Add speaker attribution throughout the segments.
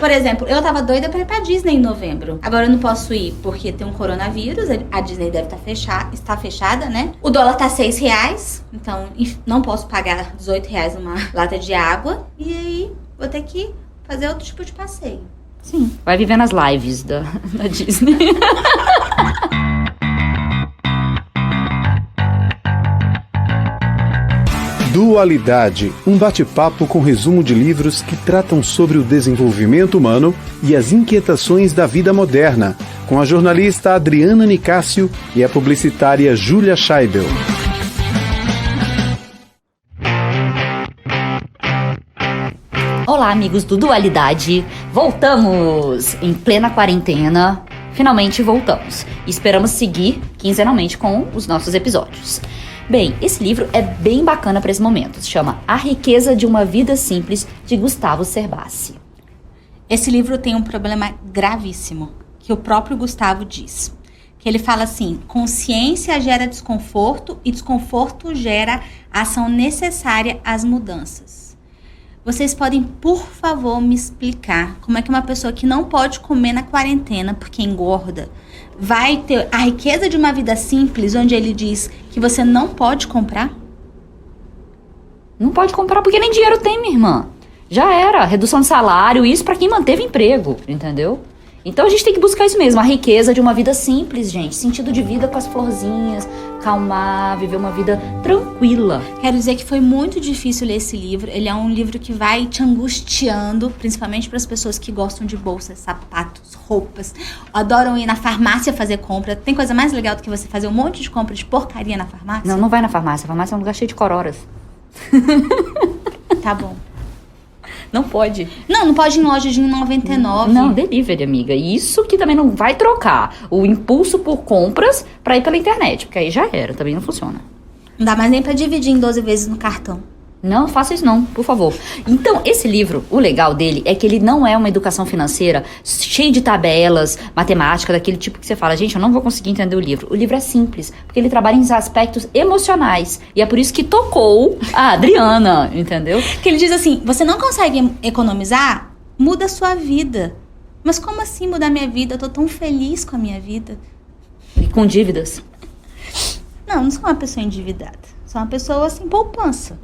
Speaker 1: Por exemplo, eu tava doida pra ir pra Disney em novembro. Agora eu não posso ir porque tem um coronavírus. A Disney deve estar fechada, né? O dólar tá R$6, então não posso pagar R$18 numa lata de água. E aí vou ter que fazer outro tipo de passeio.
Speaker 2: Sim, vai viver nas lives da Disney.
Speaker 3: Dualidade, um bate-papo com resumo de livros que tratam sobre o desenvolvimento humano e as inquietações da vida moderna, com a jornalista Adriana Nicásio e a publicitária Júlia Scheibel.
Speaker 2: Olá, amigos do Dualidade. Voltamos em plena quarentena. Finalmente voltamos. E esperamos seguir quinzenalmente com os nossos episódios. Bem, esse livro é bem bacana para esse momento. Se chama A Riqueza de uma Vida Simples, de Gustavo Cerbasi.
Speaker 1: Esse livro tem um problema gravíssimo, que o próprio Gustavo diz. Que ele fala assim: consciência gera desconforto e desconforto gera ação necessária às mudanças. Vocês podem, por favor, me explicar como é que uma pessoa que não pode comer na quarentena porque engorda vai ter a riqueza de uma vida simples, onde ele diz que você não pode comprar?
Speaker 2: Não pode comprar porque nem dinheiro tem, minha irmã. Já era, redução de salário, isso pra quem manteve emprego, entendeu? Então a gente tem que buscar isso mesmo, a riqueza de uma vida simples, gente. Sentido de vida com as florzinhas, calmar, viver uma vida tranquila.
Speaker 1: Quero dizer que foi muito difícil ler esse livro. Ele é um livro que vai te angustiando, principalmente para as pessoas que gostam de bolsas, sapatos, roupas, adoram ir na farmácia fazer compra. Tem coisa mais legal do que você fazer um monte de compra de porcaria na farmácia?
Speaker 2: Não, não vai na farmácia. A farmácia é um lugar cheio de cororas.
Speaker 1: Tá bom.
Speaker 2: Não pode.
Speaker 1: Não pode ir em loja de R$1,99.
Speaker 2: Não, delivery, amiga. Isso que também não vai trocar o impulso por compras pra ir pela internet, porque aí já era, também não funciona.
Speaker 1: Não dá mais nem pra dividir em 12 vezes no cartão.
Speaker 2: Não, faça isso não, por favor. Então, esse livro, o legal dele é que ele não é uma educação financeira cheia de tabelas, matemática, daquele tipo que você fala, gente, eu não vou conseguir entender o livro. O livro é simples, porque ele trabalha em aspectos emocionais. E é por isso que tocou a Adriana, entendeu?
Speaker 1: Que ele diz assim, você não consegue economizar? Muda a sua vida. Mas como assim mudar minha vida? Eu tô tão feliz com a minha vida.
Speaker 2: E com dívidas.
Speaker 1: Não sou uma pessoa endividada. Sou uma pessoa sem poupança.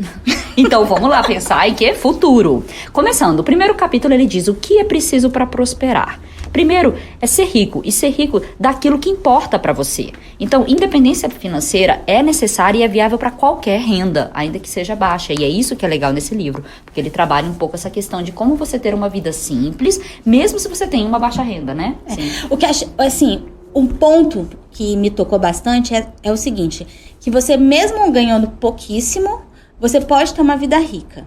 Speaker 2: Então, vamos lá pensar em que é futuro. Começando, o primeiro capítulo ele diz o que é preciso para prosperar. Primeiro, é ser rico. E ser rico daquilo que importa para você. Então, independência financeira é necessária e é viável para qualquer renda, ainda que seja baixa. E é isso que é legal nesse livro. Porque ele trabalha um pouco essa questão de como você ter uma vida simples, mesmo se você tem uma baixa renda, né?
Speaker 1: Sim. O que, assim, um ponto que me tocou bastante é o seguinte, que você mesmo ganhando pouquíssimo, você pode ter uma vida rica.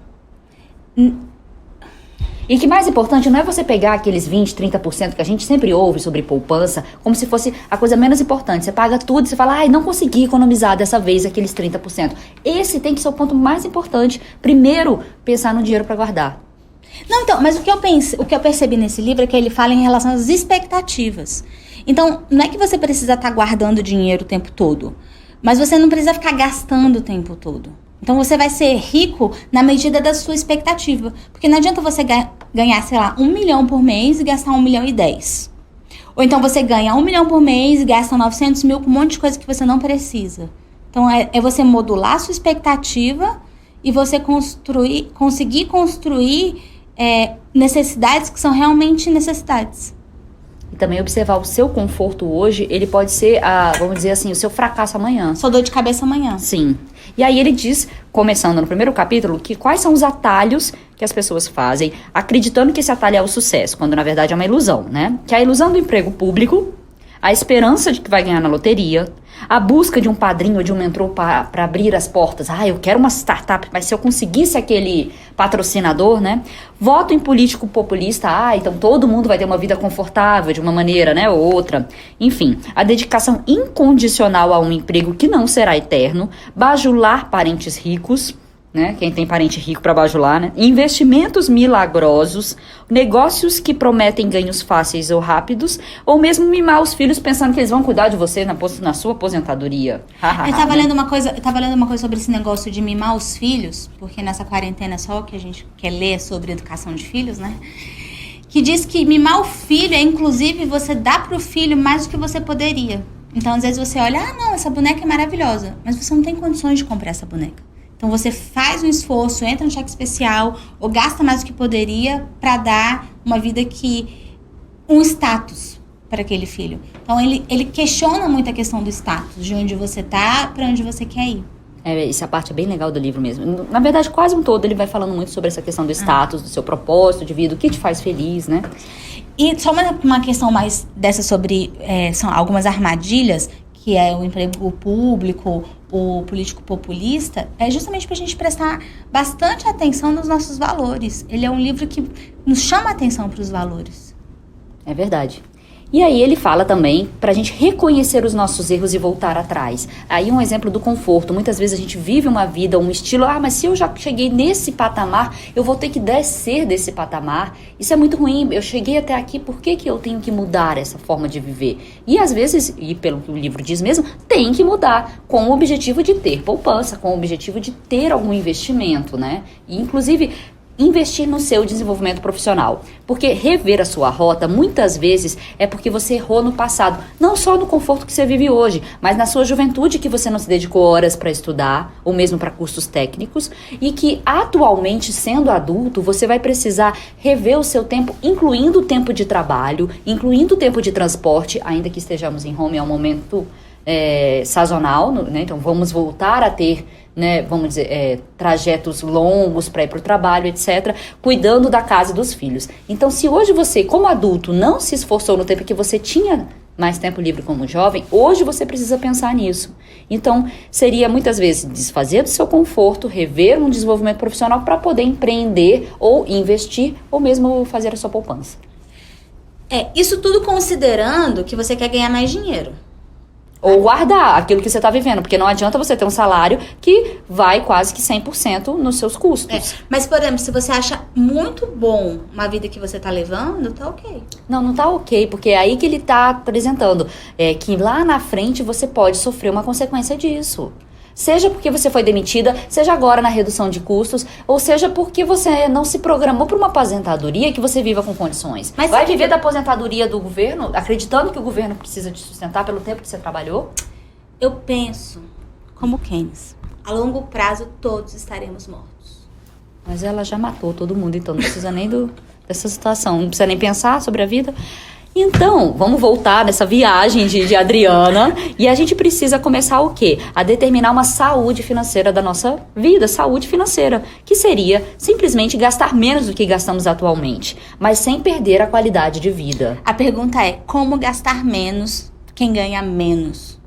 Speaker 2: E que mais importante não é você pegar aqueles 20, 30% que a gente sempre ouve sobre poupança, como se fosse a coisa menos importante. Você paga tudo e você fala, não consegui economizar dessa vez aqueles 30%. Esse tem que ser o ponto mais importante. Primeiro, pensar no dinheiro para guardar.
Speaker 1: Não, então, mas o que eu percebi nesse livro é que ele fala em relação às expectativas. Então, não é que você precisa estar guardando dinheiro o tempo todo, mas você não precisa ficar gastando o tempo todo. Então, você vai ser rico na medida da sua expectativa. Porque não adianta você ganhar, sei lá, 1 milhão por mês e gastar 1 milhão e 10. Ou então você ganha 1 milhão por mês e gasta 900 mil com um monte de coisa que você não precisa. Então, é você modular a sua expectativa e você conseguir construir necessidades que são realmente necessidades.
Speaker 2: E também observar o seu conforto hoje, ele pode ser, vamos dizer assim, o seu fracasso amanhã.
Speaker 1: Sua dor de cabeça amanhã.
Speaker 2: Sim. E aí ele diz, começando no primeiro capítulo, que quais são os atalhos que as pessoas fazem, acreditando que esse atalho é o sucesso, quando na verdade é uma ilusão, né? Que é a ilusão do emprego público, a esperança de que vai ganhar na loteria, a busca de um padrinho ou de um mentor para abrir as portas. Eu quero uma startup, mas se eu conseguisse aquele patrocinador, né? Voto em político populista, então todo mundo vai ter uma vida confortável de uma maneira, né, ou outra. Enfim, a dedicação incondicional a um emprego que não será eterno, bajular parentes ricos, né? Quem tem parente rico para bajular, né? Investimentos milagrosos, negócios que prometem ganhos fáceis ou rápidos, ou mesmo mimar os filhos pensando que eles vão cuidar de você na sua aposentadoria.
Speaker 1: Eu tava lendo uma coisa sobre esse negócio de mimar os filhos, porque nessa quarentena é só o que a gente quer ler sobre educação de filhos, né? que diz que mimar o filho é, inclusive, você dar pro filho mais do que você poderia. Então, às vezes você olha, não, essa boneca é maravilhosa, mas você não tem condições de comprar essa boneca. Então, você faz um esforço, entra no cheque especial, ou gasta mais do que poderia para dar uma vida um status para aquele filho. Então, ele questiona muito a questão do status, de onde você tá para onde você quer ir.
Speaker 2: Essa parte é bem legal do livro mesmo. Na verdade, quase um todo ele vai falando muito sobre essa questão do status, do seu propósito de vida, o que te faz feliz, né?
Speaker 1: E só uma questão mais dessa sobre são algumas armadilhas, que é o emprego público, o político populista, é justamente para a gente prestar bastante atenção nos nossos valores. Ele é um livro que nos chama a atenção para os valores.
Speaker 2: É verdade. E aí ele fala também pra gente reconhecer os nossos erros e voltar atrás. Aí um exemplo do conforto. Muitas vezes a gente vive uma vida, um estilo, mas se eu já cheguei nesse patamar, eu vou ter que descer desse patamar. Isso é muito ruim. Eu cheguei até aqui, por que eu tenho que mudar essa forma de viver? E às vezes, e pelo que o livro diz mesmo, tem que mudar com o objetivo de ter poupança, com o objetivo de ter algum investimento, né? E inclusive investir no seu desenvolvimento profissional. Porque rever a sua rota, muitas vezes, é porque você errou no passado. Não só no conforto que você vive hoje, mas na sua juventude que você não se dedicou horas para estudar, ou mesmo para cursos técnicos, e que atualmente, sendo adulto, você vai precisar rever o seu tempo, incluindo o tempo de trabalho, incluindo o tempo de transporte, ainda que estejamos em home, é um momento sazonal, né? Então vamos voltar a ter, né, vamos dizer, trajetos longos para ir para o trabalho, etc., cuidando da casa e dos filhos. Então, se hoje você, como adulto, não se esforçou no tempo que você tinha mais tempo livre como jovem, hoje você precisa pensar nisso. Então, seria muitas vezes desfazer do seu conforto, rever um desenvolvimento profissional para poder empreender ou investir, ou mesmo fazer a sua poupança.
Speaker 1: Isso tudo considerando que você quer ganhar mais dinheiro.
Speaker 2: Ou guardar aquilo que você está vivendo, porque não adianta você ter um salário que vai quase que 100% nos seus custos.
Speaker 1: Mas, por exemplo, se você acha muito bom uma vida que você está levando, tá ok.
Speaker 2: Não tá ok, porque é aí que ele está apresentando que lá na frente você pode sofrer uma consequência disso. Seja porque você foi demitida, seja agora na redução de custos, ou seja porque você não se programou para uma aposentadoria que você viva com condições. Mas vai viver da aposentadoria do governo, acreditando que o governo precisa te sustentar pelo tempo que você trabalhou?
Speaker 1: Eu penso, como Keynes, a longo prazo todos estaremos mortos.
Speaker 2: Mas ela já matou todo mundo, então não precisa nem dessa situação, não precisa nem pensar sobre a vida. Então, vamos voltar nessa viagem de Adriana, e a gente precisa começar o quê? A determinar uma saúde financeira da nossa vida, saúde financeira, que seria simplesmente gastar menos do que gastamos atualmente, mas sem perder a qualidade de vida.
Speaker 1: A pergunta é, como gastar menos quem ganha menos?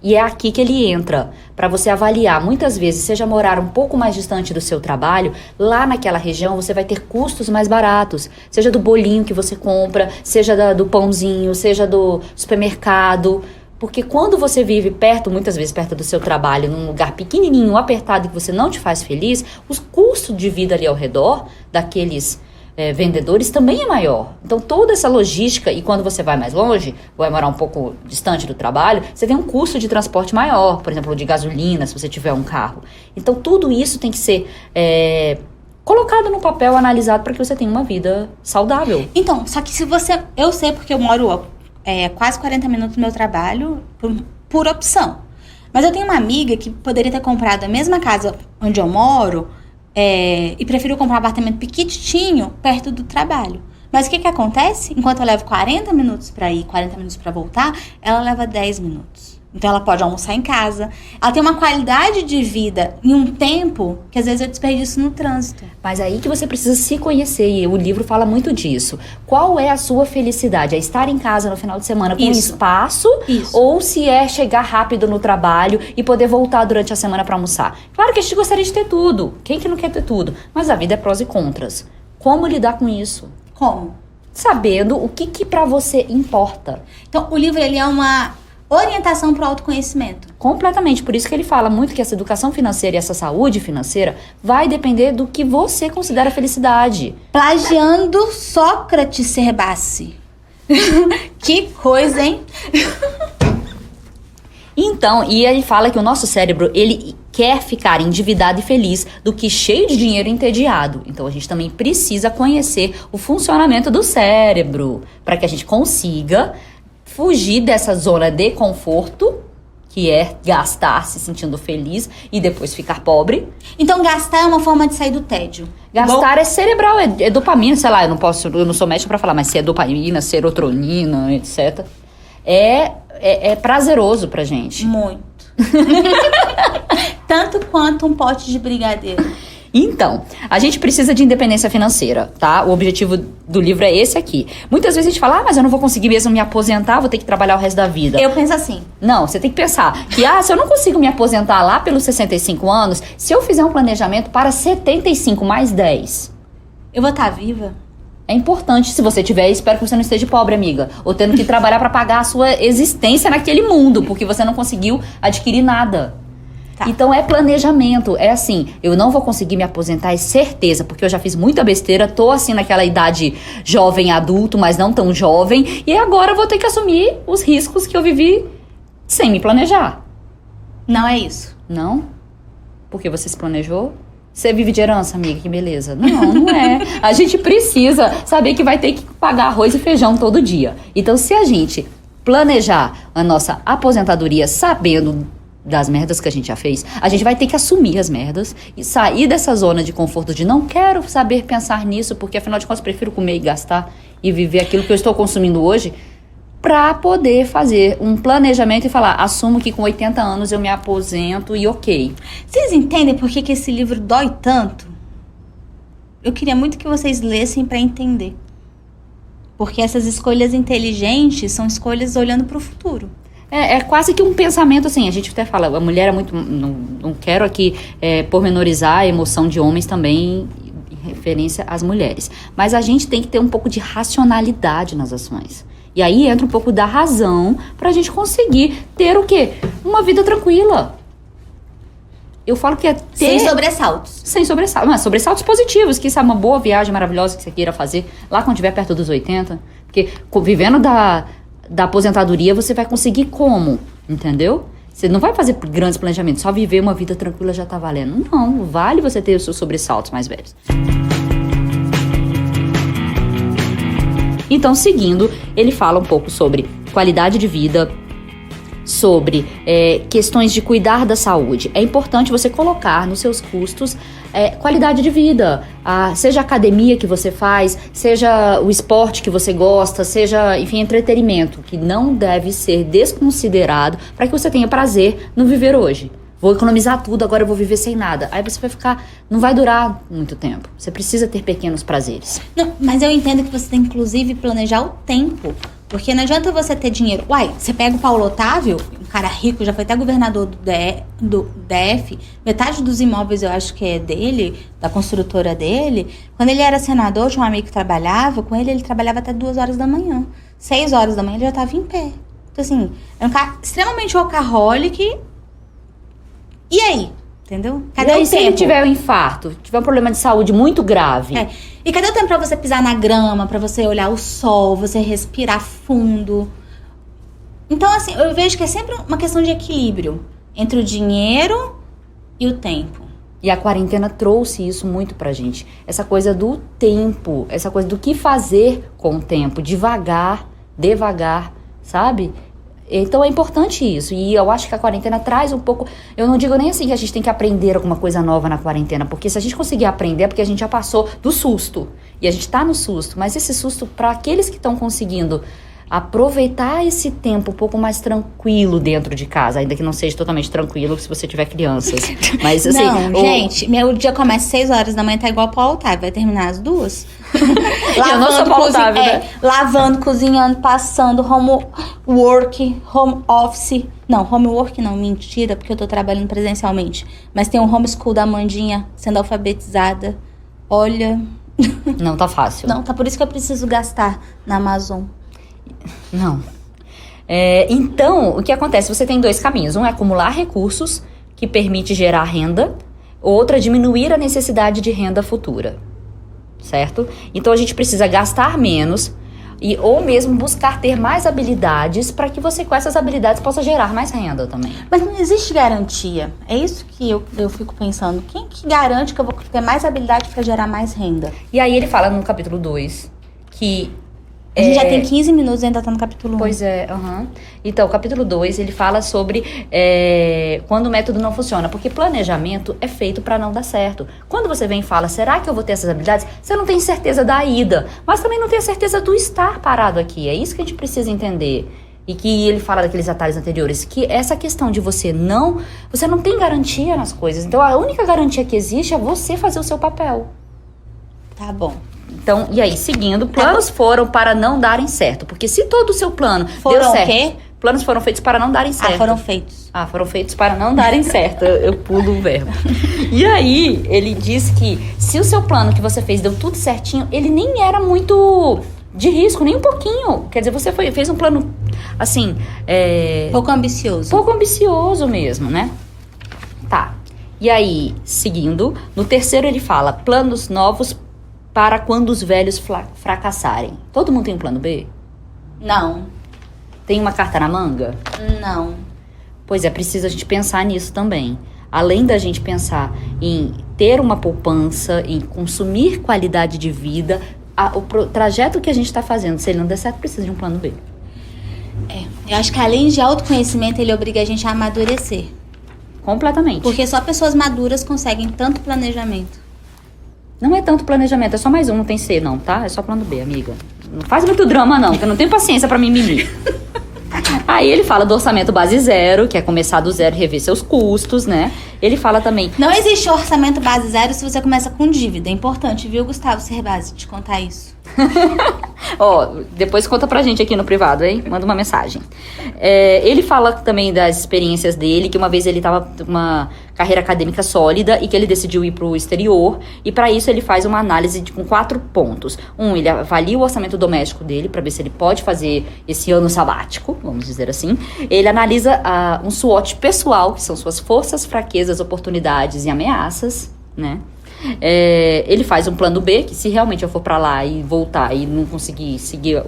Speaker 2: E é aqui que ele entra, para você avaliar. Muitas vezes, seja morar um pouco mais distante do seu trabalho, lá naquela região você vai ter custos mais baratos. Seja do bolinho que você compra, seja do pãozinho, seja do supermercado. Porque quando você vive perto, muitas vezes perto do seu trabalho, num lugar pequenininho, apertado, que você não te faz feliz, os custos de vida ali ao redor daqueles vendedores também é maior. Então toda essa logística, e quando você vai mais longe, vai morar um pouco distante do trabalho, você tem um custo de transporte maior, por exemplo, de gasolina, se você tiver um carro. Então tudo isso tem que ser colocado no papel, analisado, para que você tenha uma vida saudável.
Speaker 1: Então, só que se você... Eu sei porque eu moro quase 40 minutos do meu trabalho por opção. Mas eu tenho uma amiga que poderia ter comprado a mesma casa onde eu moro, e prefiro comprar um apartamento pequitinho perto do trabalho. Mas o que acontece? Enquanto eu levo 40 minutos para ir, 40 minutos para voltar, ela leva 10 minutos. Então ela pode almoçar em casa. Ela tem uma qualidade de vida em um tempo que às vezes eu desperdiço no trânsito.
Speaker 2: Mas aí que você precisa se conhecer, e o livro fala muito disso. Qual é a sua felicidade? É estar em casa no final de semana com espaço?
Speaker 1: Isso.
Speaker 2: Ou se é chegar rápido no trabalho e poder voltar durante a semana para almoçar? Claro que a gente gostaria de ter tudo. Quem que não quer ter tudo? Mas a vida é prós e contras. Como lidar com isso?
Speaker 1: Como?
Speaker 2: Sabendo o que para você importa.
Speaker 1: Então o livro ele é uma orientação para o autoconhecimento.
Speaker 2: Completamente, por isso que ele fala muito que essa educação financeira e essa saúde financeira vai depender do que você considera felicidade.
Speaker 1: Plagiando Sócrates Serbace. Que coisa, hein?
Speaker 2: Então, e ele fala que o nosso cérebro, ele quer ficar endividado e feliz do que cheio de dinheiro e entediado. Então a gente também precisa conhecer o funcionamento do cérebro para que a gente consiga fugir dessa zona de conforto, que é gastar se sentindo feliz e depois ficar pobre.
Speaker 1: Então gastar é uma forma de sair do tédio.
Speaker 2: Gastar é cerebral, é dopamina, sei lá, eu não sou médica pra falar, mas se é dopamina, serotonina, etc. É prazeroso pra gente.
Speaker 1: Muito. Tanto quanto um pote de brigadeiro.
Speaker 2: Então, a gente precisa de independência financeira, tá? O objetivo do livro é esse aqui. Muitas vezes a gente fala, mas eu não vou conseguir mesmo me aposentar, vou ter que trabalhar o resto da vida.
Speaker 1: Eu penso assim.
Speaker 2: Não, você tem que pensar que, se eu não consigo me aposentar lá pelos 65 anos, se eu fizer um planejamento para 75 mais 10...
Speaker 1: eu vou estar viva?
Speaker 2: É importante, se você tiver, espero que você não esteja pobre, amiga. Ou tendo que trabalhar para pagar a sua existência naquele mundo, porque você não conseguiu adquirir nada. Tá. Então é planejamento, é assim, eu não vou conseguir me aposentar, é certeza, porque eu já fiz muita besteira, tô assim naquela idade jovem adulto, mas não tão jovem, e agora eu vou ter que assumir os riscos que eu vivi sem me planejar.
Speaker 1: Não é isso.
Speaker 2: Não? Porque você se planejou? Você vive de herança, amiga, que beleza. Não é. A gente precisa saber que vai ter que pagar arroz e feijão todo dia. Então, se a gente planejar a nossa aposentadoria sabendo das merdas que a gente já fez, a gente vai ter que assumir as merdas e sair dessa zona de conforto de não quero saber pensar nisso, porque afinal de contas prefiro comer e gastar e viver aquilo que eu estou consumindo hoje, pra poder fazer um planejamento e falar, assumo que com 80 anos eu me aposento e ok.
Speaker 1: Vocês entendem por que esse livro dói tanto? Eu queria muito que vocês lessem pra entender. Porque essas escolhas inteligentes são escolhas olhando pro futuro.
Speaker 2: É quase que um pensamento assim, a gente até fala, a mulher é muito, não quero aqui pormenorizar a emoção de homens também em referência às mulheres, mas a gente tem que ter um pouco de racionalidade nas ações. E aí entra um pouco da razão pra gente conseguir ter o quê? Uma vida tranquila. Eu falo que é ter...
Speaker 1: Sem sobressaltos.
Speaker 2: Sem sobressaltos. Mas sobressaltos positivos, que isso é uma boa viagem maravilhosa que você queira fazer lá quando estiver perto dos 80. Porque vivendo da aposentadoria, você vai conseguir como? Entendeu? Você não vai fazer grandes planejamentos, só viver uma vida tranquila já tá valendo. Não, vale você ter os seus sobressaltos mais velhos. Então, seguindo, ele fala um pouco sobre qualidade de vida, sobre questões de cuidar da saúde. É importante você colocar nos seus custos qualidade de vida, seja a academia que você faz, seja o esporte que você gosta, seja, enfim, entretenimento, que não deve ser desconsiderado para que você tenha prazer no viver hoje. Vou economizar tudo, agora eu vou viver sem nada. Aí você vai ficar... Não vai durar muito tempo. Você precisa ter pequenos prazeres.
Speaker 1: Não, mas eu entendo que você tem, inclusive, planejar o tempo. Porque não adianta você ter dinheiro. Uai, você pega o Paulo Otávio, um cara rico, já foi até governador do DF. Metade dos imóveis eu acho que é dele, da construtora dele. Quando ele era senador, tinha um amigo que trabalhava. Com ele trabalhava até 2 horas da manhã. 6 horas da manhã ele já estava em pé. Então, assim, é um cara extremamente workaholic. E aí? Entendeu? Cadê o tempo?
Speaker 2: Se ele tiver um infarto, tiver um problema de saúde muito grave?
Speaker 1: E cadê o tempo pra você pisar na grama, pra você olhar o sol, você respirar fundo? Então, assim, eu vejo que é sempre uma questão de equilíbrio entre o dinheiro e o tempo.
Speaker 2: E a quarentena trouxe isso muito pra gente. Essa coisa do tempo, essa coisa do que fazer com o tempo. Devagar, sabe? Então é importante isso, e eu acho que a quarentena traz um pouco, eu não digo nem assim que a gente tem que aprender alguma coisa nova na quarentena, porque se a gente conseguir aprender é porque a gente já passou do susto, e a gente tá no susto, mas esse susto para aqueles que estão conseguindo aproveitar esse tempo um pouco mais tranquilo dentro de casa, ainda que não seja totalmente tranquilo se você tiver crianças. Mas assim,
Speaker 1: não, gente, meu dia começa às 6 horas da manhã, tá igual o Paulo Otávio, vai terminar às 2.
Speaker 2: Eu não sou Paulo Otávio, né?
Speaker 1: Lavando, cozinhando, passando, home office. Não, homework não, mentira, porque eu tô trabalhando presencialmente. Mas tem um homeschool da Amandinha sendo alfabetizada. Olha...
Speaker 2: Não tá fácil.
Speaker 1: Não, tá por isso que eu preciso gastar na Amazon.
Speaker 2: Não. Então, o que acontece? Você tem 2 caminhos. Um é acumular recursos, que permite gerar renda. Outra é diminuir a necessidade de renda futura. Certo? Então, a gente precisa gastar menos, ou mesmo buscar ter mais habilidades para que você com essas habilidades possa gerar mais renda também.
Speaker 1: Mas não existe garantia. É isso que eu fico pensando. Quem que garante que eu vou ter mais habilidade para gerar mais renda?
Speaker 2: E aí ele fala no capítulo 2 que...
Speaker 1: A gente já tem 15 minutos e ainda tá no capítulo 1.
Speaker 2: Pois é, Então, o capítulo 2, ele fala sobre quando o método não funciona. Porque planejamento é feito para não dar certo. Quando você vem e fala, será que eu vou ter essas habilidades? Você não tem certeza da ida, mas também não tem a certeza do estar parado aqui. É isso que a gente precisa entender. E que ele fala daqueles atalhos anteriores, que essa questão de você não tem garantia nas coisas. Então, a única garantia que existe é você fazer o seu papel.
Speaker 1: Tá bom.
Speaker 2: Então, e aí, seguindo, planos foram para não darem certo. Porque se todo o seu plano deu certo...
Speaker 1: O quê?
Speaker 2: Planos foram feitos para não darem certo.
Speaker 1: Foram feitos.
Speaker 2: Foram feitos para não darem certo. Eu pulo o verbo. E aí, ele diz que se o seu plano que você fez deu tudo certinho, ele nem era muito de risco, nem um pouquinho. Quer dizer, você fez um plano, assim...
Speaker 1: Pouco ambicioso.
Speaker 2: Pouco ambicioso mesmo, né? Tá. E aí, seguindo, no terceiro ele fala, planos novos para quando os velhos fracassarem. Todo mundo tem um plano B?
Speaker 1: Não.
Speaker 2: Tem uma carta na manga?
Speaker 1: Não.
Speaker 2: Pois é, precisa a gente pensar nisso também. Além da gente pensar em ter uma poupança, em consumir qualidade de vida, o trajeto que a gente está fazendo, se ele não der certo, precisa de um plano B.
Speaker 1: Eu acho que além de autoconhecimento, ele obriga a gente a amadurecer.
Speaker 2: Completamente.
Speaker 1: Porque só pessoas maduras conseguem tanto planejamento.
Speaker 2: Não é tanto planejamento, é só mais um, não tem C não, tá? É só plano B, amiga. Não faz muito drama não, que eu não tenho paciência pra mimimi. Aí ele fala do orçamento base zero, que é começar do zero e rever seus custos, né? Ele fala também...
Speaker 1: Não existe orçamento base zero se você começa com dívida. É importante, viu, Gustavo Cerbasi, te contar isso.
Speaker 2: Depois conta pra gente aqui no privado, hein? Manda uma mensagem. Ele fala também das experiências dele, que uma vez ele tava com uma carreira acadêmica sólida e que ele decidiu ir pro exterior. E pra isso ele faz uma análise com 4 pontos. Ele avalia o orçamento doméstico dele pra ver se ele pode fazer esse ano sabático, vamos dizer assim. Ele analisa um SWOT pessoal, que são suas forças, fraquezas, oportunidades e ameaças, né? Ele faz um plano B, que se realmente eu for pra lá e voltar e não conseguir seguir a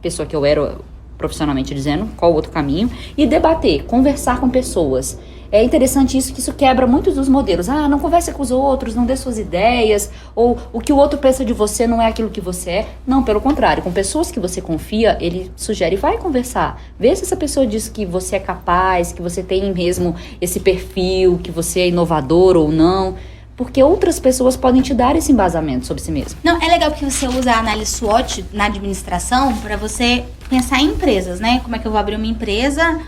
Speaker 2: pessoa que eu era profissionalmente dizendo, qual o outro caminho, e debater, conversar com pessoas. É interessante isso, que isso quebra muitos dos modelos. Não converse com os outros, não dê suas ideias, ou o que o outro pensa de você não é aquilo que você é. Não, pelo contrário, com pessoas que você confia, ele sugere, vai conversar. Vê se essa pessoa diz que você é capaz, que você tem mesmo esse perfil, que você é inovador ou não. Porque outras pessoas podem te dar esse embasamento sobre si mesmo.
Speaker 1: Não, é legal porque você usa a análise SWOT na administração para você pensar em empresas, né? Como é que eu vou abrir uma empresa?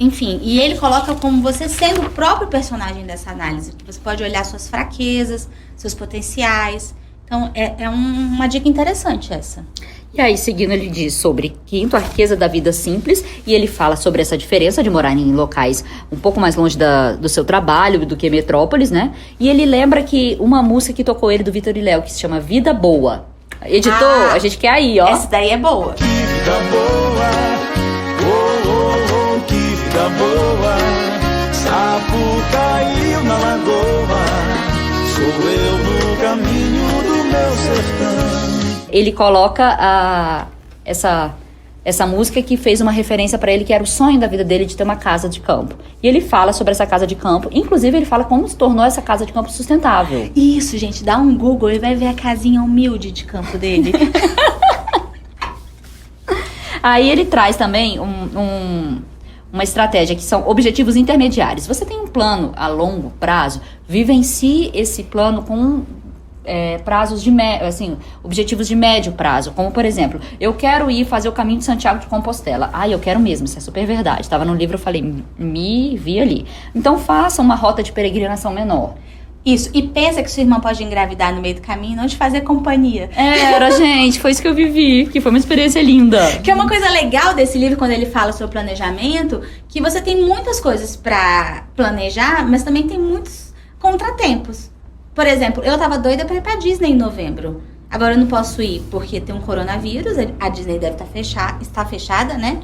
Speaker 1: Enfim, e ele coloca como você sendo o próprio personagem dessa análise. Você pode olhar suas fraquezas, seus potenciais. Então, é uma dica interessante essa.
Speaker 2: E aí, seguindo, ele diz sobre quinto, a riqueza da vida simples, e ele fala sobre essa diferença de morar em locais um pouco mais longe do seu trabalho do que metrópoles, né? E ele lembra que uma música que tocou ele do Vitor e Léo, que se chama Vida Boa. Editor, a gente quer aí, ó.
Speaker 1: Essa daí é boa.
Speaker 4: Que vida boa, que vida boa. Sapo caiu na lagoa, sou eu no caminho do meu sertão.
Speaker 2: Ele coloca essa música que fez uma referência pra ele, que era o sonho da vida dele de ter uma casa de campo. E ele fala sobre essa casa de campo, inclusive ele fala como se tornou essa casa de campo sustentável.
Speaker 1: Isso, gente, dá um Google e vai ver a casinha humilde de campo dele.
Speaker 2: Aí ele traz também uma estratégia que são objetivos intermediários. Você tem um plano a longo prazo, vivencie esse plano com prazos objetivos de médio prazo, como por exemplo, eu quero ir fazer o caminho de Santiago de Compostela. Eu quero mesmo, isso é super verdade. Estava no livro, eu falei, me vi ali. Então faça uma rota de peregrinação menor.
Speaker 1: Isso, e pensa que sua irmã pode engravidar no meio do caminho, não te fazer companhia.
Speaker 2: Gente, foi isso que eu vivi, que foi uma experiência linda.
Speaker 1: Que é uma coisa legal desse livro, quando ele fala sobre planejamento, que você tem muitas coisas pra planejar, mas também tem muitos contratempos. Por exemplo, eu tava doida pra ir pra Disney em novembro. Agora eu não posso ir porque tem um coronavírus, a Disney deve estar fechada, né?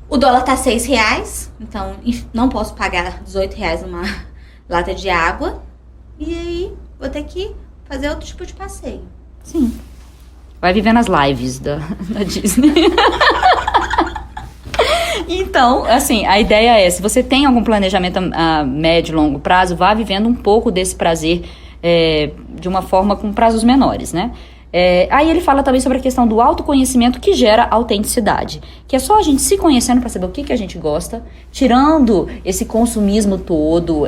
Speaker 1: O dólar tá R$6, então não posso pagar R$18 numa lata de água. E aí vou ter que fazer outro tipo de passeio.
Speaker 2: Sim. Vai viver nas lives da Disney. Então, assim, a ideia é, se você tem algum planejamento a médio e longo prazo, vá vivendo um pouco desse prazer de uma forma com prazos menores, né? Aí ele fala também sobre a questão do autoconhecimento que gera autenticidade, que é só a gente se conhecendo para saber o que a gente gosta, tirando esse consumismo todo,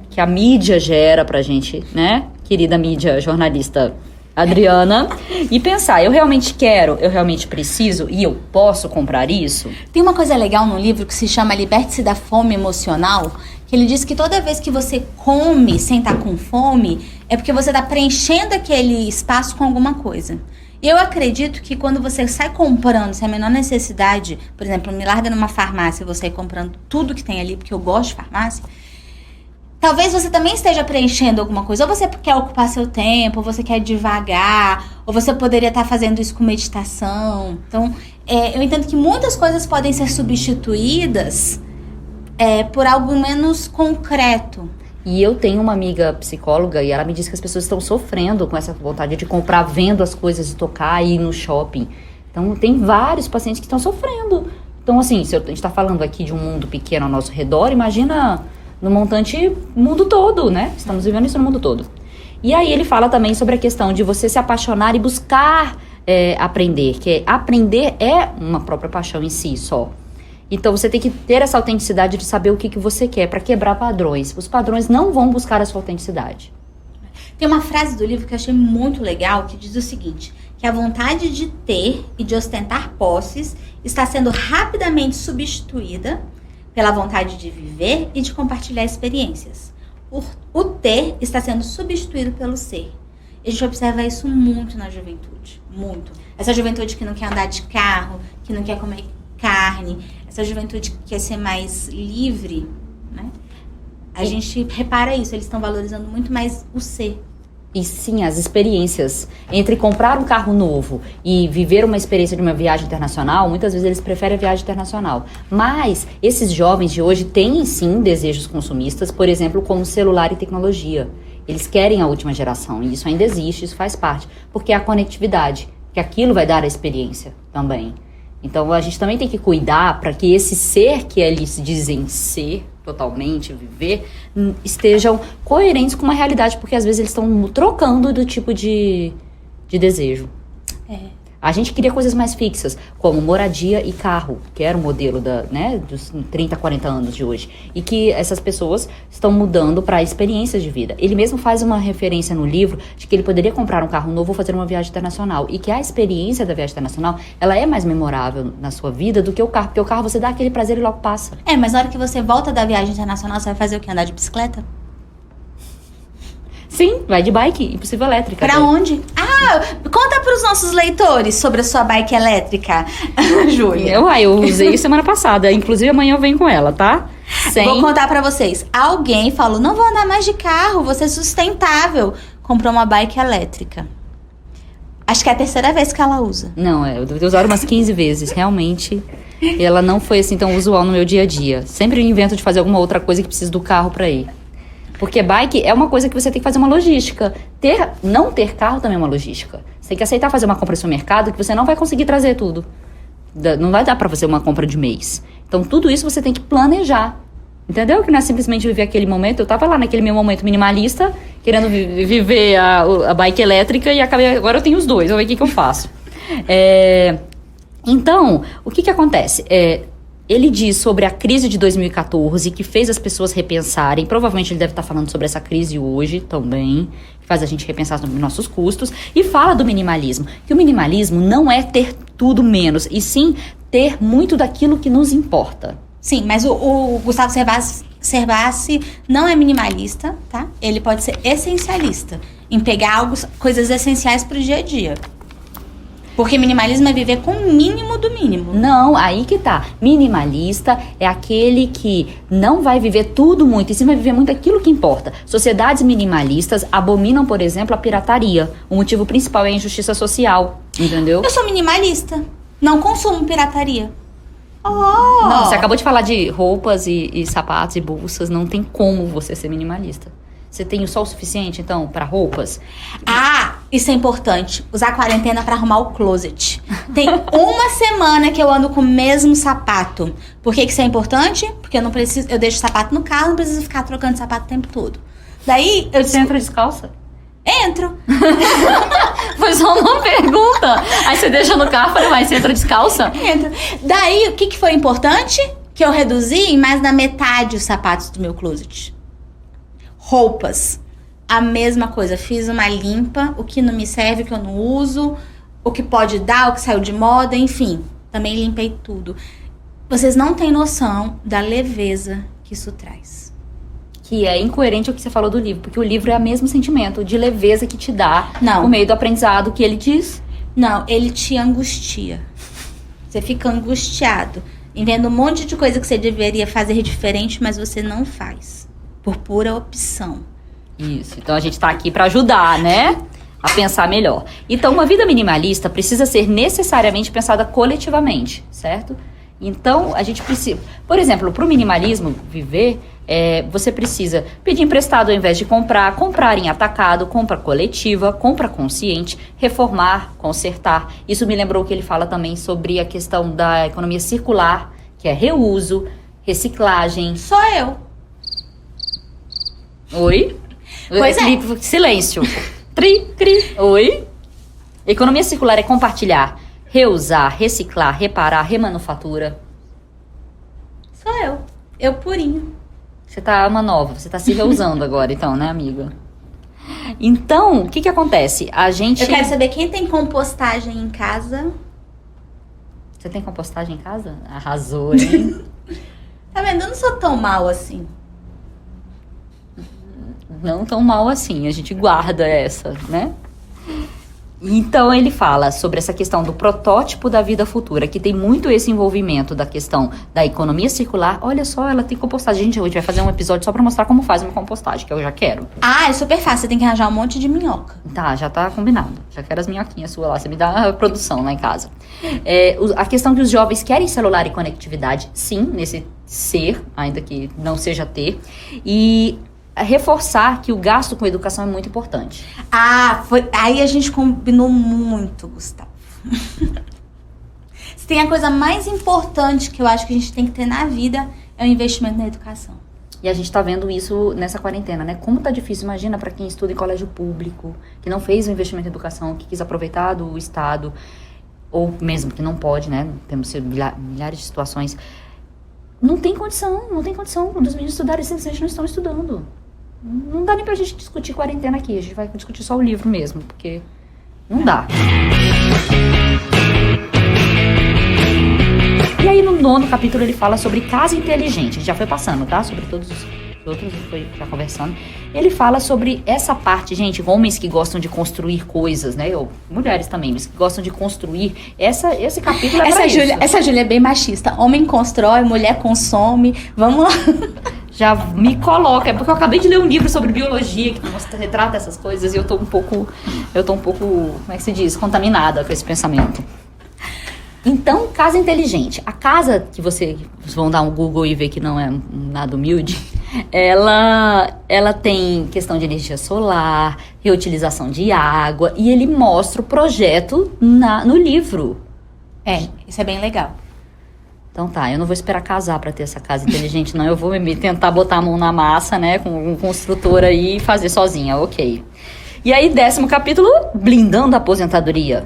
Speaker 2: que a mídia gera pra gente, né? Querida mídia jornalista Adriana, e pensar, eu realmente quero, eu realmente preciso e eu posso comprar isso?
Speaker 1: Tem uma coisa legal no livro que se chama Liberte-se da Fome Emocional, que ele diz que toda vez que você come sem estar com fome, é porque você está preenchendo aquele espaço com alguma coisa. E eu acredito que quando você sai comprando sem a menor necessidade, por exemplo, me larga numa farmácia e você ir comprando tudo que tem ali, porque eu gosto de farmácia, talvez você também esteja preenchendo alguma coisa. Ou você quer ocupar seu tempo, ou você quer devagar, ou você poderia estar fazendo isso com meditação. Então, eu entendo que muitas coisas podem ser substituídas por algo menos concreto.
Speaker 2: E eu tenho uma amiga psicóloga e ela me diz que as pessoas estão sofrendo com essa vontade de comprar, vendo as coisas e tocar e ir no shopping. Então, tem vários pacientes que estão sofrendo. Então, assim, se a gente está falando aqui de um mundo pequeno ao nosso redor, imagina no montante mundo todo, né? Estamos vivendo isso no mundo todo. E aí ele fala também sobre a questão de você se apaixonar e buscar aprender, que aprender é uma própria paixão em si só. Então você tem que ter essa autenticidade de saber o que você quer para quebrar padrões. Os padrões não vão buscar a sua autenticidade.
Speaker 1: Tem uma frase do livro que eu achei muito legal, que diz o seguinte, que a vontade de ter e de ostentar posses está sendo rapidamente substituída pela vontade de viver e de compartilhar experiências. O ter está sendo substituído pelo ser. E a gente observa isso muito na juventude, muito. Essa juventude que não quer andar de carro, que não quer comer carne, essa juventude que quer ser mais livre, né? A gente repara isso, eles estão valorizando muito mais o ser.
Speaker 2: E sim, as experiências. Entre comprar um carro novo e viver uma experiência de uma viagem internacional, muitas vezes eles preferem a viagem internacional. Mas esses jovens de hoje têm sim desejos consumistas, por exemplo, como celular e tecnologia. Eles querem a última geração e isso ainda existe, isso faz parte. Porque é a conectividade, que aquilo vai dar a experiência também. Então a gente também tem que cuidar para que esse ser que eles dizem ser totalmente, viver, estejam coerentes com uma realidade, porque às vezes eles estão trocando do tipo de desejo. A gente queria coisas mais fixas, como moradia e carro, que era o modelo dos 30, 40 anos de hoje. E que essas pessoas estão mudando para experiências de vida. Ele mesmo faz uma referência no livro de que ele poderia comprar um carro novo ou fazer uma viagem internacional. E que a experiência da viagem internacional, ela é mais memorável na sua vida do que o carro. Porque o carro você dá aquele prazer e logo passa.
Speaker 1: Mas na hora que você volta da viagem internacional, você vai fazer o quê? Andar de bicicleta?
Speaker 2: Sim, vai de bike, impossível elétrica.
Speaker 1: Pra onde? Conta pros nossos leitores sobre a sua bike elétrica, Júlia.
Speaker 2: Eu usei semana passada, inclusive amanhã eu venho com ela, tá?
Speaker 1: Vou contar pra vocês. Alguém falou, não vou andar mais de carro, vou ser sustentável. Comprou uma bike elétrica. Acho que é a terceira vez que ela usa.
Speaker 2: Não, eu devo ter usado umas 15 vezes, realmente. E ela não foi assim tão usual no meu dia a dia. Sempre eu invento de fazer alguma outra coisa que precisa do carro pra ir. Porque bike é uma coisa que você tem que fazer uma logística. Não ter carro também é uma logística. Você tem que aceitar fazer uma compra no seu mercado que você não vai conseguir trazer tudo. Não vai dar pra fazer uma compra de mês. Então tudo isso você tem que planejar. Entendeu? Que não é simplesmente viver aquele momento. Eu tava lá naquele meu momento minimalista, querendo viver a bike elétrica e agora eu tenho os dois. Vou ver o que eu faço. Então, o que acontece? Ele diz sobre a crise de 2014, que fez as pessoas repensarem. Provavelmente ele deve estar falando sobre essa crise hoje também, que faz a gente repensar sobre nossos custos. E fala do minimalismo, que o minimalismo não é ter tudo menos, e sim ter muito daquilo que nos importa.
Speaker 1: Sim, mas o Gustavo Cerbasi não é minimalista, tá? Ele pode ser essencialista, em pegar coisas essenciais pro dia a dia. Porque minimalismo é viver com o mínimo do mínimo.
Speaker 2: Não, aí que tá. Minimalista é aquele que não vai viver tudo muito, e sim vai viver muito aquilo que importa. Sociedades minimalistas abominam, por exemplo, a pirataria. O motivo principal é a injustiça social, entendeu?
Speaker 1: Eu sou minimalista. Não consumo pirataria.
Speaker 2: Não, você acabou de falar de roupas e sapatos e bolsas. Não tem como você ser minimalista. Você tem só o suficiente, então, para roupas?
Speaker 1: Isso é importante. Usar a quarentena pra arrumar o closet. Tem uma semana que eu ando com o mesmo sapato. Por que isso é importante? Porque eu deixo o sapato no carro, não preciso ficar trocando sapato o tempo todo. Daí,
Speaker 2: Você entra descalça?
Speaker 1: Entro.
Speaker 2: Foi só uma pergunta. Aí você deixa no carro, falei, mas você entra descalça?
Speaker 1: Entro. Daí, o que foi importante? Que eu reduzi em mais da metade os sapatos do meu closet. Roupas. A mesma coisa. Fiz uma limpa. O que não me serve, o que eu não uso. O que pode dar, o que saiu de moda. Enfim, também limpei tudo. Vocês não têm noção da leveza que isso traz.
Speaker 2: Que é incoerente ao que você falou do livro. Porque o livro é o mesmo sentimento de leveza que te dá
Speaker 1: Não.
Speaker 2: por meio do aprendizado que ele diz.
Speaker 1: Não, ele te angustia. Você fica angustiado. Em vendo um monte de coisa que você deveria fazer diferente, mas você não faz. Por pura opção.
Speaker 2: Isso. Então a gente tá aqui pra ajudar, né? A pensar melhor. Então, uma vida minimalista precisa ser necessariamente pensada coletivamente, certo? Então, a gente precisa... Por exemplo, pro minimalismo viver, você precisa pedir emprestado ao invés de comprar em atacado, compra coletiva, compra consciente, reformar, consertar. Isso me lembrou que ele fala também sobre a questão da economia circular, que é reuso, reciclagem.
Speaker 1: Sou eu.
Speaker 2: Oi?
Speaker 1: Pois é.
Speaker 2: Silêncio. Cri. Oi? Economia circular é compartilhar, reusar, reciclar, reparar, remanufatura.
Speaker 1: Sou eu. Eu purinho.
Speaker 2: Você tá uma nova, você tá se reusando agora, então, né, amiga? Então, o que acontece? A gente...
Speaker 1: Eu quero saber quem tem compostagem em casa.
Speaker 2: Você tem compostagem em casa? Arrasou, hein?
Speaker 1: Tá vendo? Eu não sou tão mal assim.
Speaker 2: Não tão mal assim, a gente guarda essa, né? Então ele fala sobre essa questão do protótipo da vida futura, que tem muito esse envolvimento da questão da economia circular. Olha só, ela tem compostagem. Gente, hoje vai fazer um episódio só pra mostrar como faz uma compostagem, que eu já quero.
Speaker 1: Ah, é super fácil. Você tem que arranjar um monte de minhoca.
Speaker 2: Tá, já tá combinado. Já quero as minhoquinhas suas lá. Você me dá a produção lá em casa. A questão que os jovens querem celular e conectividade, sim, nesse ser, ainda que não seja ter. E reforçar que o gasto com educação é muito importante.
Speaker 1: Ah, aí a gente combinou muito, Gustavo. Se tem a coisa mais importante que eu acho que a gente tem que ter na vida, é o investimento na educação.
Speaker 2: E a gente tá vendo isso nessa quarentena, né? Como tá difícil, imagina pra quem estuda em colégio público, que não fez o investimento em educação, que quis aproveitar do Estado, ou mesmo que não pode, né? Temos milhares de situações. Não tem condição dos meninos estudarem, simplesmente não estão estudando. Não dá nem pra gente discutir quarentena aqui, a gente vai discutir só o livro mesmo, porque não dá. E aí no 9º capítulo ele fala sobre casa inteligente, a gente já foi passando, tá? Sobre todos os outros, a gente foi já conversando. Ele fala sobre essa parte, gente, homens que gostam de construir coisas, né? Ou mulheres também, mas que gostam de construir. Esse capítulo é pra isso.
Speaker 1: Essa Júlia é bem machista. Homem constrói, mulher consome. Vamos lá.
Speaker 2: Já me coloca, é porque eu acabei de ler um livro sobre biologia que retrata essas coisas e eu tô um pouco, como é que se diz, contaminada com esse pensamento. Então, casa inteligente. A casa que vocês vão dar um Google e ver que não é nada humilde, ela tem questão de energia solar, reutilização de água, e ele mostra o projeto no livro.
Speaker 1: Isso é bem legal.
Speaker 2: Então tá, eu não vou esperar casar pra ter essa casa inteligente, não. Eu vou tentar botar a mão na massa, né, com um construtor aí e fazer sozinha, ok. E aí, 10º capítulo, blindando a aposentadoria.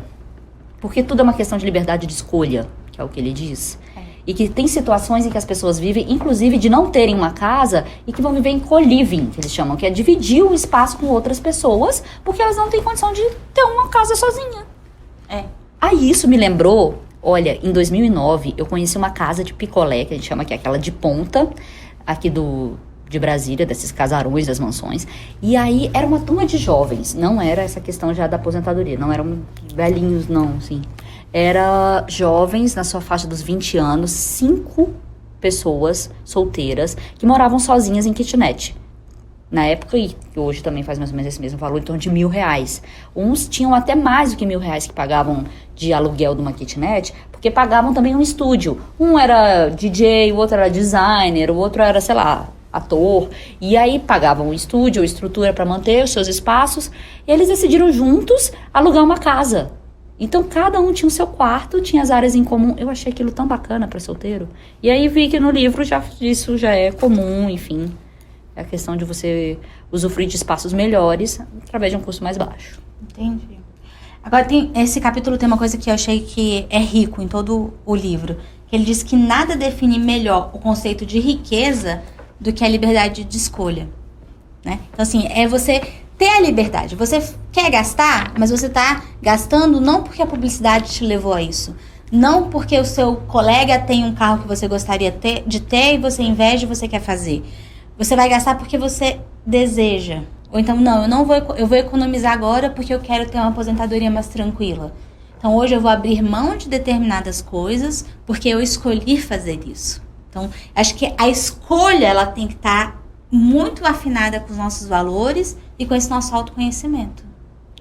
Speaker 2: Porque tudo é uma questão de liberdade de escolha, que é o que ele diz. E que tem situações em que as pessoas vivem, inclusive de não terem uma casa, e que vão viver em co-living, que eles chamam, que é dividir o espaço com outras pessoas, porque elas não têm condição de ter uma casa sozinha. Aí isso me lembrou... Olha, em 2009, eu conheci uma casa de picolé, que a gente chama que é aquela de ponta, aqui de Brasília, desses casarões, das mansões. E aí, era uma turma de jovens. Não era essa questão já da aposentadoria. Não eram velhinhos, não, assim. Era jovens, na sua faixa dos 20 anos, 5 pessoas solteiras, que moravam sozinhas em kitnet. Na época, e hoje também faz mais ou menos esse mesmo valor, em torno de R$1.000. Uns tinham até mais do que R$1.000 que pagavam de aluguel de uma kitnet, porque pagavam também um estúdio. Um era DJ, o outro era designer, o outro era, sei lá, ator, e aí pagavam um estúdio ou estrutura para manter os seus espaços, e eles decidiram juntos alugar uma casa. Então cada um tinha o seu quarto, tinha as áreas em comum. Eu achei aquilo tão bacana para solteiro. E aí vi que no livro isso já é comum, enfim. É a questão de você usufruir de espaços melhores através de um custo mais baixo.
Speaker 1: Entendi. Agora, esse capítulo tem uma coisa que eu achei que é rico em todo o livro. Que ele diz que nada define melhor o conceito de riqueza do que a liberdade de escolha. Né? Então, assim, é você ter a liberdade. Você quer gastar, mas você está gastando não porque a publicidade te levou a isso. Não porque o seu colega tem um carro que você gostaria de ter e você inveja e você quer fazer. Você vai gastar porque você deseja. Ou então, não, eu vou economizar agora porque eu quero ter uma aposentadoria mais tranquila. Então, hoje eu vou abrir mão de determinadas coisas porque eu escolhi fazer isso. Então, acho que a escolha, ela tem que estar muito afinada com os nossos valores e com esse nosso autoconhecimento.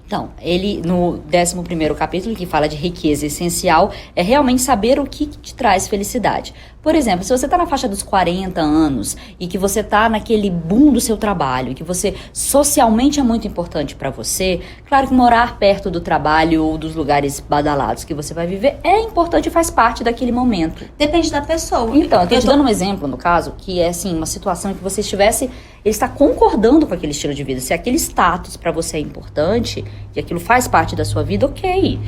Speaker 2: Então, ele, no 11º capítulo, que fala de riqueza essencial, é realmente saber o que te traz felicidade. Por exemplo, se você está na faixa dos 40 anos e que você está naquele boom do seu trabalho, e que você socialmente é muito importante para você, claro que morar perto do trabalho ou dos lugares badalados que você vai viver é importante e faz parte daquele momento.
Speaker 1: Depende da pessoa.
Speaker 2: Então, eu estou te dando um exemplo, no caso, que é assim, uma situação que você ele está concordando com aquele estilo de vida. Se aquele status para você é importante e aquilo faz parte da sua vida, ok.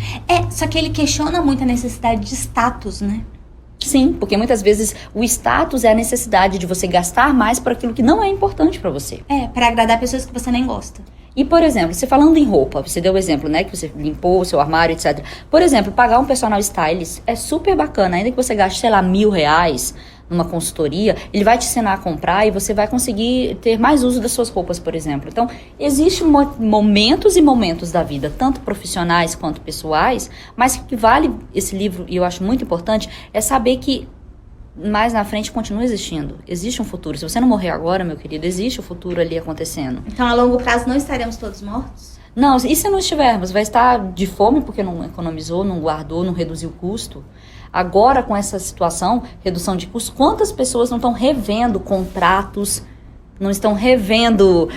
Speaker 1: Só que ele questiona muito a necessidade de status, né?
Speaker 2: Sim, porque muitas vezes o status é a necessidade de você gastar mais por aquilo que não é importante pra você.
Speaker 1: Para agradar pessoas que você nem gosta.
Speaker 2: E, por exemplo, você falando em roupa, você deu o exemplo, né, que você limpou o seu armário, etc. Por exemplo, pagar um personal stylist é super bacana, ainda que você gaste, sei lá, R$1.000 numa consultoria, ele vai te ensinar a comprar e você vai conseguir ter mais uso das suas roupas, por exemplo. Então, existem momentos e momentos da vida, tanto profissionais quanto pessoais, mas o que vale esse livro, e eu acho muito importante, é saber que mais na frente continua existindo. Existe um futuro. Se você não morrer agora, meu querido, existe o futuro ali acontecendo.
Speaker 1: Então, a longo prazo, não estaremos todos mortos?
Speaker 2: Não, e se não estivermos? Vai estar de fome porque não economizou, não guardou, não reduziu o custo. Agora, com essa situação, redução de custos, quantas pessoas não estão revendo contratos, não estão revendo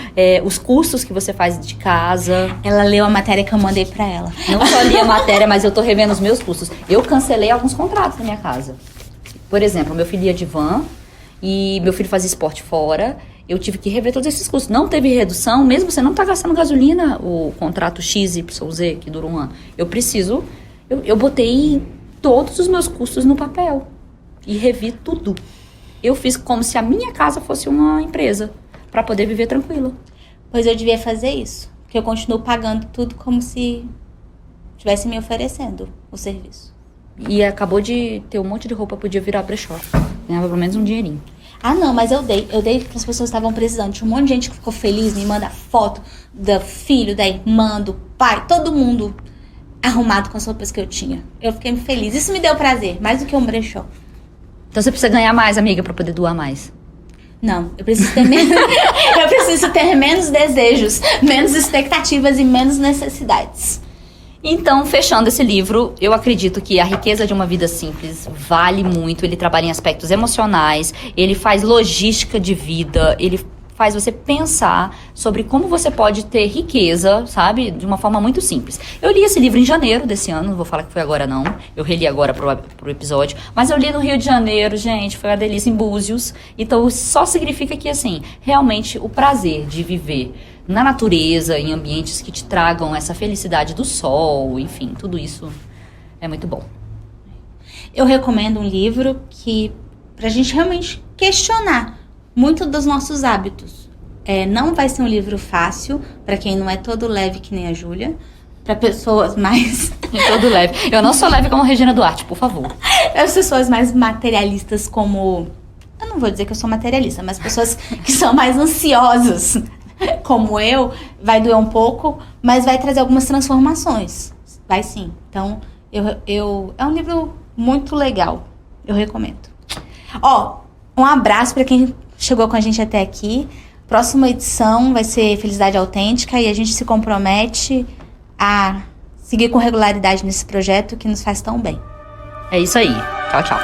Speaker 2: os custos que você faz de casa?
Speaker 1: Ela leu a matéria que eu mandei pra ela.
Speaker 2: Não só li a matéria, mas eu tô revendo os meus custos. Eu cancelei alguns contratos na minha casa. Por exemplo, meu filho ia de van e meu filho fazia esporte fora. Eu tive que rever todos esses custos. Não teve redução, mesmo você não tá gastando gasolina, o contrato XYZ, que dura 1 ano. Eu botei todos os meus custos no papel e revi tudo. Eu fiz como se a minha casa fosse uma empresa, para poder viver tranquilo.
Speaker 1: Pois eu devia fazer isso, porque eu continuo pagando tudo como se estivesse me oferecendo o serviço.
Speaker 2: E acabou de ter um monte de roupa, podia virar brechó. Ganhava pelo menos um dinheirinho.
Speaker 1: Ah, não, mas eu dei para as pessoas que estavam precisando. Tinha um monte de gente que ficou feliz, me manda foto do filho, da irmã, do pai, todo mundo arrumado com as roupas que eu tinha. Eu fiquei feliz. Isso me deu prazer, mais do que um brechó.
Speaker 2: Então você precisa ganhar mais, amiga, pra poder doar mais.
Speaker 1: Não, eu preciso ter menos, eu preciso ter menos desejos, menos expectativas e menos necessidades.
Speaker 2: Então, fechando esse livro, eu acredito que A Riqueza de uma Vida Simples vale muito. Ele trabalha em aspectos emocionais, ele faz logística de vida, ele faz você pensar sobre como você pode ter riqueza, sabe? De uma forma muito simples. Eu li esse livro em janeiro desse ano, não vou falar que foi agora não. Eu reli agora pro episódio. Mas eu li no Rio de Janeiro, gente, foi uma delícia, em Búzios. Então, só significa que, assim, realmente o prazer de viver na natureza, em ambientes que te tragam essa felicidade do sol, enfim, tudo isso é muito bom.
Speaker 1: Eu recomendo um livro que, pra gente realmente questionar muito dos nossos hábitos. Não vai ser um livro fácil para quem não é todo leve que nem a Júlia, para pessoas mais
Speaker 2: todo leve. Eu não sou leve como a Regina Duarte, por favor.
Speaker 1: As pessoas mais materialistas como... Eu não vou dizer que eu sou materialista, mas pessoas que são mais ansiosas como eu, vai doer um pouco, mas vai trazer algumas transformações. Vai sim. Então, é um livro muito legal. Eu recomendo. Um abraço para quem chegou com a gente até aqui. Próxima edição vai ser Felicidade Autêntica e a gente se compromete a seguir com regularidade nesse projeto que nos faz tão bem.
Speaker 2: É isso aí. Tchau, tchau.